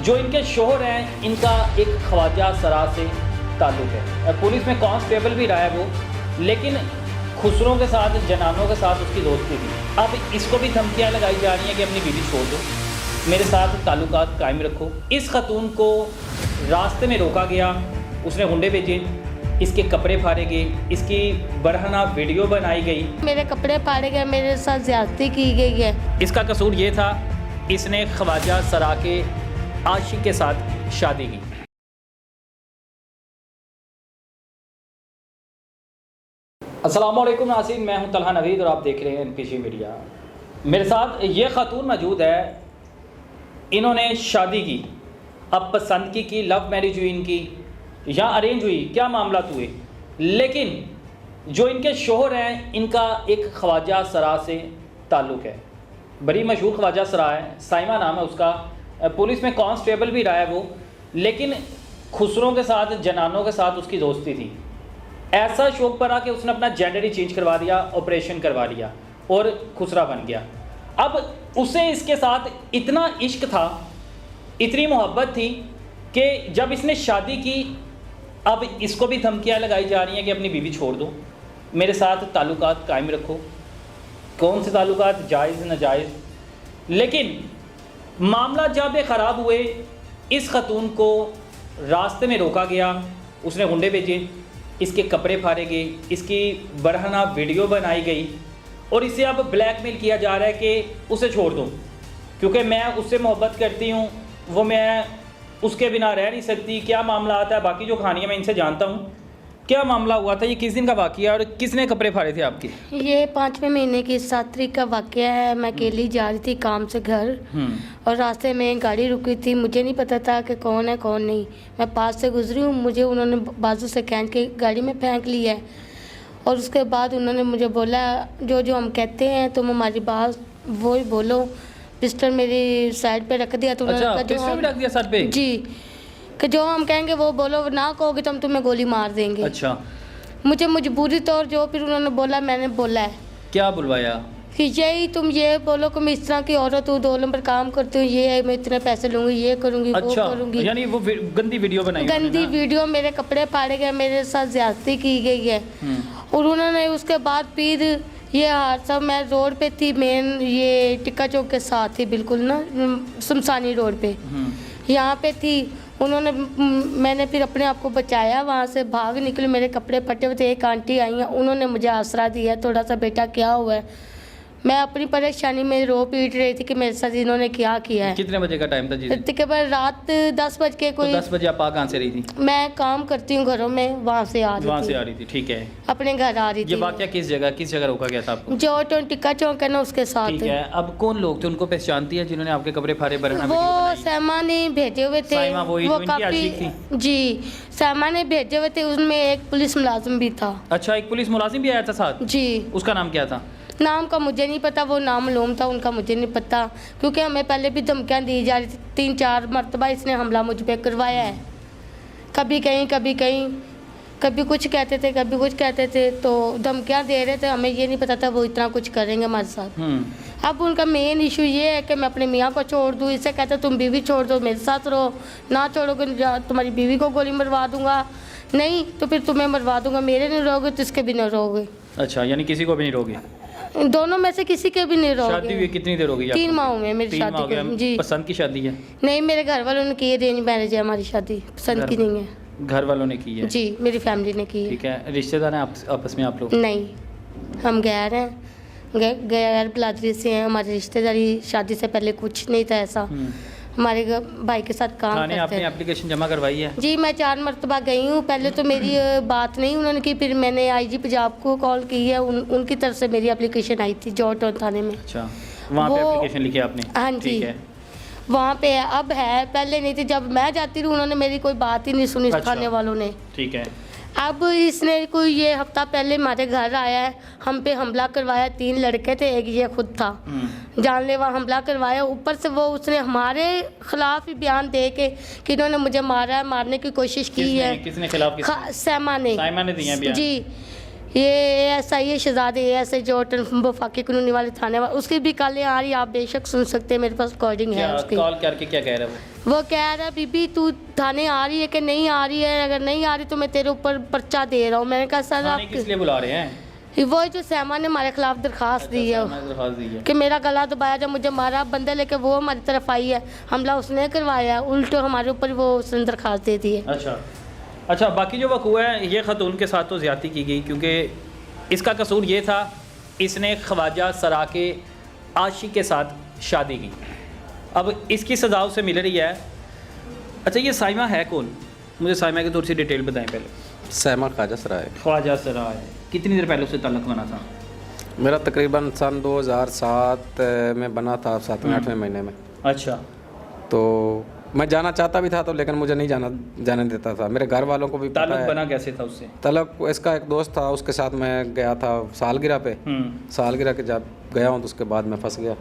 जो इनके शोहर हैं इनका एक ख्वाजा सरा से ताल्लुक़ है। पुलिस में कांस्टेबल भी रहा है वो, लेकिन खुसरों के साथ, जनानों के साथ उसकी दोस्ती थी। अब इसको भी धमकियाँ लगाई जा रही हैं कि अपनी बीवी छोड़ दो, मेरे साथ ताल्लुकात कायम रखो। इस खतून को रास्ते में रोका गया, उसने गुंडे भेजे, इसके कपड़े फाड़े गए, इसकी बरहना वीडियो बनाई गई, मेरे कपड़े फाड़े गए, मेरे साथ ज्यादती की गई है। इसका कसूर ये था इसने ख्वाजा सरा के आशिक के साथ शादी की। अस्सलाम वालेकुम नाज़रीन, मैं हूं तलहा नवीद और आप देख रहे हैं NPG मीडिया। मेरे साथ ये खातून मौजूद है, इन्होंने शादी की। अब पसंद की लव मैरिज हुई इनकी या अरेंज हुई, क्या मामला हुए, लेकिन जो इनके शोहर हैं इनका एक ख्वाजा सरा से ताल्लुक़ है। बड़ी मशहूर ख्वाजा सरा है, साइमा नाम है उसका। पुलिस में कांस्टेबल भी रहा है वो, लेकिन खुसरों के साथ, जनानों के साथ उसकी दोस्ती थी। ऐसा शौक पड़ा कि उसने अपना जेंडर ही चेंज करवा दिया, ऑपरेशन करवा लिया और खुसरा बन गया। अब उसे इसके साथ इतना इश्क था, इतनी मोहब्बत थी कि जब इसने शादी की, अब इसको भी धमकियाँ लगाई जा रही हैं कि अपनी बीवी छोड़ दो, मेरे साथ ताल्लुकात कायम रखो। कौन से ताल्लुकात, जायज़ नाजायज़। लेकिन मामला जब ख़राब हुए, इस खतून को रास्ते में रोका गया, उसने गुंडे भेजे, इसके कपड़े फाड़े गए, इसकी बरहना वीडियो बनाई गई और इसे अब ब्लैकमेल किया जा रहा है कि उसे छोड़ दो, क्योंकि मैं उससे मोहब्बत करती हूँ, वो मैं उसके बिना रह नहीं सकती। क्या मामला आता है, बाकी जो कहानियाँ मैं इनसे जानता हूँ। क्या मामला हुआ था, ये किस दिन का वाक़या और किसने कपड़े फाड़े थे आपके? ये 5वें महीने की 7 तारीख का वाक़या है। मैं अकेली जा रही थी काम से घर और रास्ते में गाड़ी रुकी थी। मुझे नहीं पता था कि कौन है कौन नहीं। मैं पास से गुजरी हूँ, मुझे उन्होंने बाजू से खींच के गाड़ी में फेंक लिया है और उसके बाद उन्होंने मुझे बोला, जो जो हम कहते हैं तुम हमारी बात वो ही बोलो। पिस्टल मेरी साइड पे रख दिया तो उन्होंने कहा, पिस्टल भी रख दिया साइड पे? जी, कि जो हम कहेंगे वो बोलो, ना कहोगे तो हम तुम्हें गोली मार देंगे। अच्छा। मुझे मजबूरी तौर जो फिर उन्होंने बोला, मैंने बोला है। क्या बुलवाया? कि यही तुम ये बोलो कि मैं इस तरह की औरत हूँ, 2 नंबर काम करती हूँ, ये है, मैं इतने पैसे लूँगी, ये करूँगी, अच्छा, वो करूँगी। यानी वो गंदी वीडियो बनाई, गंदी वीडियो, मेरे कपड़े फाड़े गए, मेरे साथ ज्यादती की गई है। और उन्होंने उसके बाद फिर ये हादसा, मैं रोड पे थी, मेन ये टिक्का चौक के साथ थी, बिल्कुल ना शमशानी रोड पे, यहाँ पे थी। उन्होंने मैंने फिर अपने आप को बचाया, वहाँ से भाग निकली, मेरे कपड़े फटे हुए थे। एक आंटी आई हैं, उन्होंने मुझे आसरा दिया थोड़ा सा, बेटा क्या हुआ है। मैं अपनी परेशानी में रो पीट रही थी कि मेरे साथ इन्होंने क्या किया है। कितने बजे का टाइम था जी? तकरीबन रात 10 बज के कोई। तो 10 बजे आप कहाँ से रही थी? मैं काम करती हूँ घरों में, वहाँ से आ रही थी। ठीक है। अपने घर आ रही थी। ये वाक़या किस जगह रोका गया था आपको? जो टिक्का चौक है ना, उसके साथ। ठीक है। अब कौन लोग थे, उनको पहचानती है जिन्होंने आपके कपड़े फाड़े, बरहना वो वीडियो बनाई? सैमा ने भेजे हुए थे। वो काफी जी, सैमा ने भेजे हुए थे, उसमें एक पुलिस मुलाजिम भी था। अच्छा, एक पुलिस मुलाजिम भी आया था साथ? जी। उसका नाम क्या था? नाम का मुझे नहीं पता, वो नाम मालूम था उनका, मुझे नहीं पता, क्योंकि हमें पहले भी धमकियाँ दी जा रही थी। 3-4 मरतबा इसने हमला मुझ पर करवाया है, कभी कहीं कभी कहीं, कभी कुछ कहते थे कभी कुछ कहते थे, तो धमकियाँ दे रहे थे। हमें ये नहीं पता था वो इतना कुछ करेंगे हमारे साथ। अब उनका मेन इशू ये है कि मैं अपने मियाँ को छोड़ दूँ। इससे कहते तुम बीवी छोड़ दो, मेरे साथ रहो, ना छोड़ोगे तुम्हारी बीवी को गोली मरवा दूंगा, नहीं तो फिर तुम्हें मरवा दूंगा, मेरे नहीं रहोगे तो इसके भी नहीं रहोगे। अच्छा, यानी किसी को भी नहीं रहोगे? दोनों में से किसी के भी नहीं रहोगे। शादी हुई कितनी देर हो गई? 3 माह हुए मेरी शादी को। जी। पसंद की शादी है? नहीं, मेरे घर वालों ने की है, अरेंज मैरिज है हमारी शादी, पसंद की नहीं है। घर वालों ने की है? जी, मेरी फैमिली ने की है। ठीक है। रिश्तेदार हैं आपस में आप लोग? नहीं, हम गैर हैं, गैर बिरादरी से हैं। हमारी रिश्तेदारी शादी से पहले कुछ नहीं था ऐसा। हमारे भाई के साथ काम करते हैं। आपने एप्लीकेशन जमा करवाई है? जी, मैं 4 मरतबा गई हूँ। पहले तो मेरी बात नहीं उन्होंने की, फिर मैंने IG पंजाब को कॉल की है, उनकी तरफ से मेरी एप्लीकेशन आई थी जॉर्ज टाउन थाने में। अच्छा, वहाँ पे एप्लीकेशन लिखी आपने? हाँ जी, वहाँ पे है, अब है, पहले नहीं थी। जब मैं जाती रही उन्होंने मेरी कोई बात ही नहीं सुनी। अच्छा, थाने वालों ने। ठीक है। अब इसने कोई ये हफ्ता पहले हमारे घर आया है, हम पे हमला करवाया। 3 लड़के थे, एक ये खुद था, जानलेवा हमला करवाया। ऊपर से वो उसने हमारे खिलाफ ही बयान दे के कि इन्होंने मुझे मारा है, मारने की कोशिश की है। किसने खिलाफ? सैमा ने दिया बयान? जी, ये ASI है शहजाद ASI जो वफाकी कानूनी वाले थाने वाले, उसकी भी कॉलें आ रही है, आप बेशक सुन सकते हैं, मेरे पास रिकॉर्डिंग है उसकी। कॉल करके क्या कह रहा है वो कह रहा है बीबी तू थाने आ रही है कि नहीं आ रही है, अगर नहीं आ रही तो मैं तेरे ऊपर पर्चा दे रहा हूँ। मैंने कहा सर आप किस लिए बुला रहे हैं? वो जो सहमा ने हमारे खिलाफ दरखास्त दी है कि मेरा गला दबाया, जब मुझे मारा बंदे लेके वो हमारी तरफ आई है, हमला उसने करवाया, उल्टो हमारे ऊपर वो उसने दरखास्त दे दी है। अच्छा, बाकी जो वक़ूआ है ये ख़तून के साथ तो ज़्यादती की गई, क्योंकि इसका कसूर ये था इसने ख्वाजा सराके आशी के साथ शादी की। अब इसकी सज़ा उसे मिल रही है। अच्छा, ये साइमा है कौन? मुझे साइमा की थोड़ी सी डिटेल बताएं पहले। साइमा ख्वाजा सराय। ख्वाजा सराय कितनी देर पहले उससे ताल्लुक़ बना था? मेरा तकरीबन सन 2007 में बना था, 7वें 8वें महीने में। अच्छा, तो मैं जाना चाहता भी था तो, लेकिन मुझे नहीं जाने देता था। मेरे घर वालों को भी ताल्लुक़ बना कैसे था उससे? ताल्लुक़ इसका एक दोस्त था, उसके साथ मैं गया था सालगिरह पे। सालगिरह के जब गया हूँ तो उसके बाद मैं फंस गया।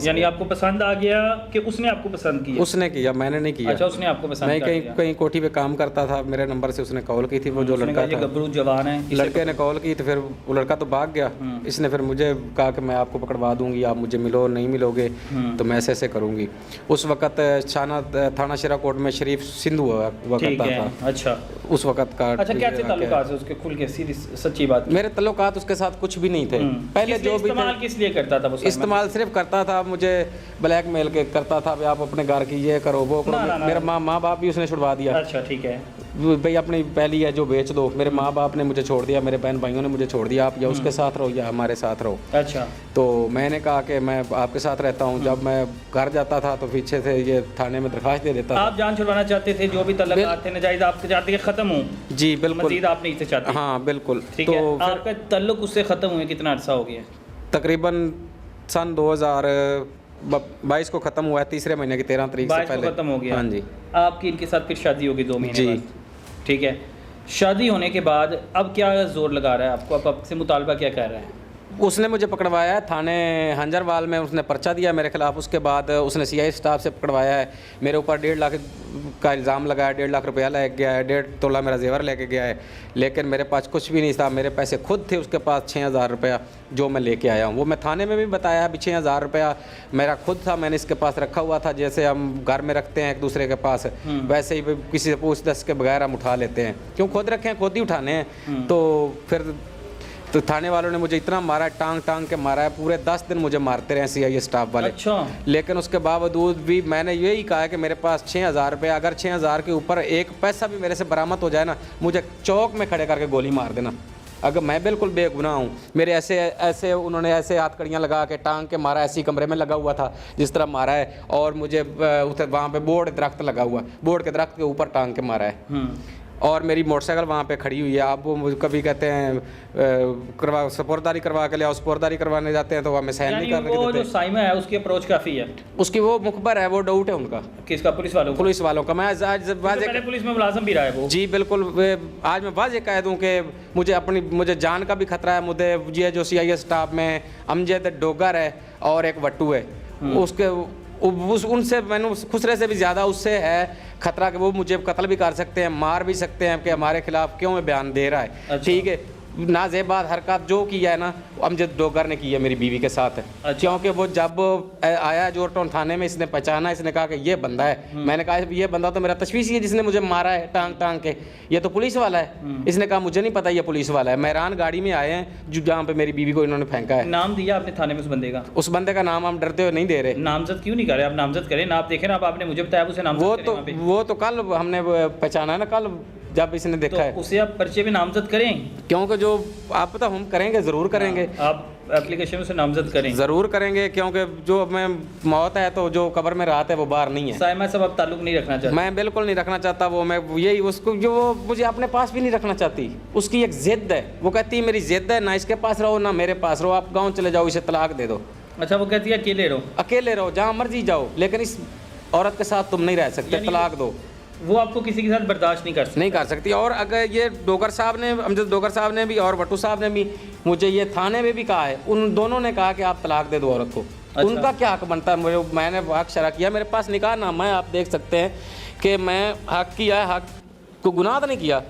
यानी आपको पसंद आ गया कि उसने आपको पसंद किया? उसने किया, मैंने नहीं किया। अच्छा, उसने आपको पसंद मैं कहीं कोठी पे काम करता था, मेरे नंबर से उसने कॉल की थी। वो जो लड़का था, गबरू जवान है, लड़के ने कॉल की तो फिर वो लड़का तो भाग गया। इसने फिर मुझे कहा कि मैं आपको पकड़वा दूंगी, आप मुझे मिलो, नहीं मिलोगे तो मैं ऐसे करूंगी। उस वक्त थाना शिरा कोर्ट में शरीफ सिंधु हुआ करता था। अच्छा, उस वक्त का। अच्छा, कैसे ताल्लुकात है उसके? खुल के सीधी सच्ची बात। मेरे ताल्लुकात उसके साथ कुछ भी नहीं थे पहले। जो भी इस्तेमाल किस लिए करता था वो? इस्तेमाल सिर्फ करता था, मुझे ब्लैकमेल के करता था, आप अपने घर की ये करो वो करो। मेरा माँ बाप भी उसने छुड़वा दिया। अच्छा, ठीक है भाई, अपनी पहली है जो बेच दो। मेरे माँ बाप ने मुझे छोड़ दिया, मेरे बहन भाइयों ने मुझे छोड़ दिया, आप या उसके साथ रहो या हमारे साथ रहो। अच्छा, तो मैंने कहा कि मैं आपके साथ रहता हूँ। जब मैं घर जाता था तो पीछे से ये थाने में दरखास्त दे देता। आप जान छुड़वाना चाहते थे? जो भी ताल्लुकात थे नाजायज आपसे चाहते कि खत्म हो? जी बिल्कुल। मजीद आप नहीं थे चाहते? हाँ बिल्कुल। ठीक है। आपका ताल्लुक उससे ख़त्म हुए कितना अर्सा हो गया? तकरीबन सन 2022 को ख़त्म हुआ है, तीसरे महीने की 13 तारीख से पहले ख़त्म हो गया। हाँ जी। आपकी इनके साथ फिर शादी होगी 2 महीने बाद? ठीक है। शादी होने के बाद अब क्या जोर लगा रहा है आपको? अब आपसे मुतालबा क्या कर रहा है? उसने मुझे पकड़वाया है थाने हंजरवाल में, उसने पर्चा दिया मेरे खिलाफ। उसके बाद उसने CI स्टाफ से पकड़वाया है, मेरे ऊपर 1.5 लाख का इल्ज़ाम लगाया, 1.5 लाख रुपया लेके गया है, 1.5 तोला मेरा जेवर लेके गया है। लेकिन मेरे पास कुछ भी नहीं था, मेरे पैसे खुद थे उसके पास 6,000 रुपया जो मैं लेके आया हूँ। वो मैं थाने में भी बताया अभी 6,000 रुपया मेरा खुद था, मैंने इसके पास रखा हुआ था। जैसे हम घर में रखते हैं एक दूसरे के पास, वैसे ही किसी से पूछ दस के बगैर हम उठा लेते हैं। क्यों खुद रखें, खुद ही उठाने हैं। तो फिर तो थाने वालों ने मुझे इतना मारा है, टांग के मारा है, पूरे 10 दिन मुझे मारते रहे CI स्टाफ वाले। अच्छा। लेकिन उसके बावजूद भी मैंने यही कहा है कि मेरे पास 6,000 रुपये, अगर 6,000 के ऊपर एक पैसा भी मेरे से बरामद हो जाए ना, मुझे चौक में खड़े करके गोली मार देना। अगर मैं बिल्कुल बेगुनाह हूँ। मेरे ऐसे उन्होंने ऐसे हाथकड़ियाँ लगा के टांग के मारा, ऐसी कमरे में लगा हुआ था जिस तरह मारा है। और मुझे वहाँ पे बोर्ड दरख्त लगा हुआ, बोर्ड के दरख्त के ऊपर टांग के मारा है। और मेरी मोटरसाइकिल वहाँ पे खड़ी हुई है। आप वो मुझे कभी कहते हैं सपोर्दारी करवा के ले आओ, सपोर्दारी करवाने जाते हैं तो हमें साइन नहीं करने देते। वो जो साइमा है उसकी अप्रोच काफ़ी है। उसकी वो मुखबर है, वो डाउट है उनका। किसका? पुलिस वालों का। मैं आज पहले पुलिस में मुलाजिम भी रहा है वो। जी बिल्कुल। आज मैं वाज़ेह कह दूँ कि मुझे जान का भी खतरा है। मुझे ये जो CI स्टाफ में अमजद डोगर है और एक वट्टू है, उनसे मैंने खुसरे से भी ज़्यादा उससे है खतरा कि वो मुझे कत्ल भी कर सकते हैं, मार भी सकते हैं कि हमारे खिलाफ क्यों बयान दे रहा है। अच्छा। ठीक है। नाजेबाद हरकत जो किया है ना, अमजद डोगर ने की है मेरी बीवी के साथ है। अच्छा। क्योंकि वो जब आया जोरटाउन थाने में, इसने पहचाना, इसने कहा कि ये बंदा है। मैंने कहा ये बंदा तो मेरा तशवीश ही है जिसने मुझे मारा है टांग के, ये तो पुलिस वाला है। इसने कहा मुझे नहीं पता ये पुलिस वाला है। मेहरान गाड़ी में आए हैं जहाँ पे मेरी बीवी को इन्होंने फेंका है। नाम दिया आपने थाने में उस बंदे का? उस बंदे का नाम हम डरते हुए नहीं दे रहे। नामजद क्यों नहीं कर रहे? आप नामजद करें ना। आप देखें ना, आप आपने मुझे बताया उसे नामजद वो तो कल हमने पहचाना है ना, कल जब इसने देखा है उसे आप पर्चे में नामजद करें। क्योंकि जो आप पता हम करेंगे, ज़रूर करेंगे। आप एप्लीकेशन में से नामजद करें, ज़रूर करेंगे। क्योंकि जो मैं मौत है तो जो कब्र में राहत है वो बाहर नहीं है। साइमा से अब ताल्लुक नहीं रखना चाहता? मैं बिल्कुल नहीं रखना चाहता। वो मैं यही उसको जो वो मुझे अपने पास भी नहीं रखना चाहती। उसकी एक ज़िद है, वो कहती है मेरी ज़िद है, ना इसके पास रहो ना मेरे पास रहो, आप गाँव चले जाओ, इसे तलाक दे दो। अच्छा, वो कहती है अकेले रहो, जहाँ मर्जी जाओ, लेकिन इस औरत के साथ तुम नहीं रह सकते, तलाक दो। वो आपको किसी के साथ बर्दाश्त नहीं कर सकती। और अगर ये डोगर साहब ने, अमजद डोगर साहब ने भी और वट्टू साहब ने भी मुझे ये थाने में भी कहा है, उन दोनों ने कहा कि आप तलाक दे दो औरत को। अच्छा। उनका क्या हक बनता है? मैंने हक शरा किया, मेरे पास निकाह नामा है, आप देख सकते हैं कि मैं हक किया है, हक को गुनाह तो नहीं किया।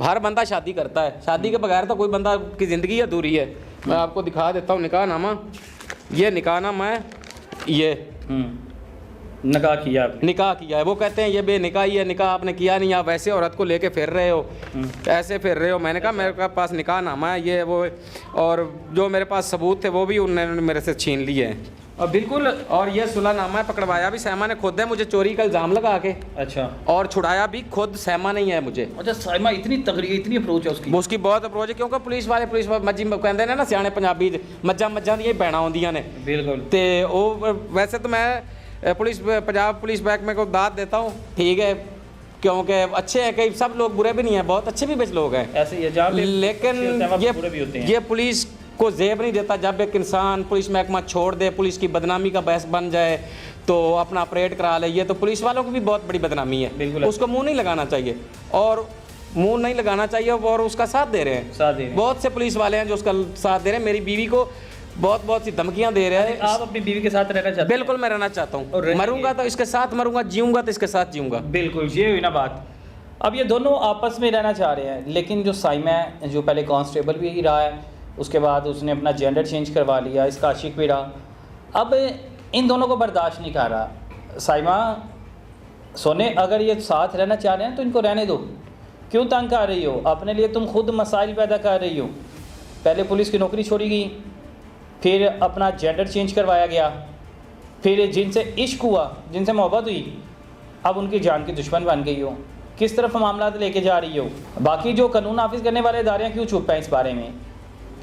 हर बंदा शादी करता है, शादी के बगैर तो कोई बंदा की ज़िंदगी अधूरी है। मैं आपको दिखा देता हूँ निकाहनामा, ये निकाहनामा है, ये निकाह किया आपने? निकाह किया है। वो कहते हैं ये बेनिकाही है, निकाह आपने किया नहीं, आप वैसे औरत को लेके फिर रहे हो, ऐसे फिर रहे हो। मैंने कहा मेरे पास निकाहनामा है, ये वो, और जो मेरे पास सबूत थे वो भी उन्होंने मेरे से छीन लिए हैं। और बिल्कुल, और ये सुलहनामा है, पकड़वाया भी सैमा ने खुद है मुझे चोरी का इल्ज़ाम लगा के, अच्छा, और छुड़ाया भी खुद सैमा नहीं है मुझे। अच्छा, साइमा इतनी तगड़ी, इतनी अप्रोच है उसकी बहुत अप्रोच है, क्योंकि पुलिस वाले मज्जी कहते हैं ना सियाने पंजाबी मज्जां दी भैणां आउंदियां ने। बिल्कुल। तो वो वैसे तो मैं पुलिस पंजाब पुलिस महकमे को दाद देता हूँ, ठीक है, क्योंकि अच्छे हैं, कई सब लोग बुरे भी नहीं हैं, बहुत अच्छे भी कुछ लोग हैं ऐसे ही है, जहाँ पे लेकिन ये पुलिस को जेब नहीं देता। जब एक इंसान पुलिस महकमा छोड़ दे, पुलिस की बदनामी का बहस बन जाए तो अपना ऑपरेट करा ले, ये तो पुलिस वालों की भी बहुत बड़ी बदनामी है। बिल्कुल, उसको मुंह नहीं लगाना चाहिए, और मुंह नहीं लगाना चाहिए, और उसका साथ दे रहे हैं। बहुत से पुलिस वाले हैं जो उसका साथ दे रहे हैं। मेरी बीवी को बहुत सी धमकियां दे रहे हैं। आप अपनी बीवी के साथ रहना चाहते हैं? बिल्कुल मैं रहना चाहता हूँ, मरूंगा तो इसके साथ मरूंगा, जीऊंगा तो इसके साथ जीऊंगा। बिल्कुल, ये हुई ना बात। अब ये दोनों आपस में रहना चाह रहे हैं, लेकिन जो साइमा है, जो पहले कांस्टेबल भी रहा है, उसके बाद उसने अपना जेंडर चेंज करवा लिया, इसका आशिक भी रहा, अब इन दोनों को बर्दाश्त नहीं कर रहा। साइमा सोने, अगर ये साथ रहना चाह रहे हैं तो इनको रहने दो, क्यों तंग कर रही हो? अपने लिए तुम खुद मसाइल पैदा कर रही हो। पहले पुलिस की नौकरी छोड़ी गई, फिर अपना जेंडर चेंज करवाया गया, फिर जिनसे इश्क हुआ, जिनसे मोहब्बत हुई, अब उनकी जान की दुश्मन बन गई हो। किस तरफ मामला लेके जा रही हो? बाकी जो कानून नाफिज करने वाले इदारे क्यों चुप हैं इस बारे में?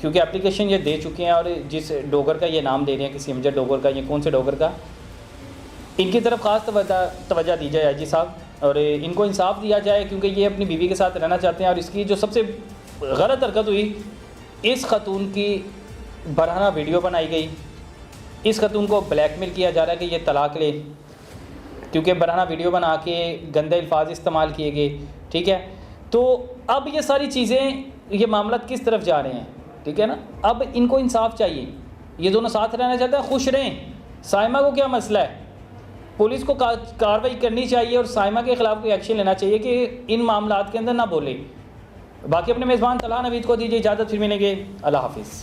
क्योंकि एप्लीकेशन ये दे चुके हैं, और जिस डोगर का ये नाम दे रहे हैं, किसी अमजद डोगर का, ये कौन से डोगर का, इनकी तरफ ख़ास तवज्जो दी जाए जी साहब, और इनको इंसाफ दिया जाए, क्योंकि ये अपनी बीवी के साथ रहना चाहते हैं। और इसकी जो सबसे गलत हरकत हुई, इस खतून की बरहना वीडियो बनाई गई, इस खतून को ब्लैकमेल किया जा रहा है कि ये तलाक ले, क्योंकि बरहना वीडियो बना के गंदे अल्फाज इस्तेमाल किए गए, ठीक है। तो अब ये सारी चीज़ें, ये मामला किस तरफ जा रहे हैं, ठीक है ना। अब इनको इंसाफ चाहिए, ये दोनों साथ रहना चाहते हैं, खुश रहें। साइमा को क्या मसला है? पुलिस को कार्रवाई करनी चाहिए और साइमा के ख़िलाफ़ कोई एक्शन लेना चाहिए कि इन मामलात के अंदर ना बोले। बाकी अपने मेज़बान तलहा नवीद को दीजिए इजाज़त, फिर मिलेंगे। अल्लाह हाफिज़।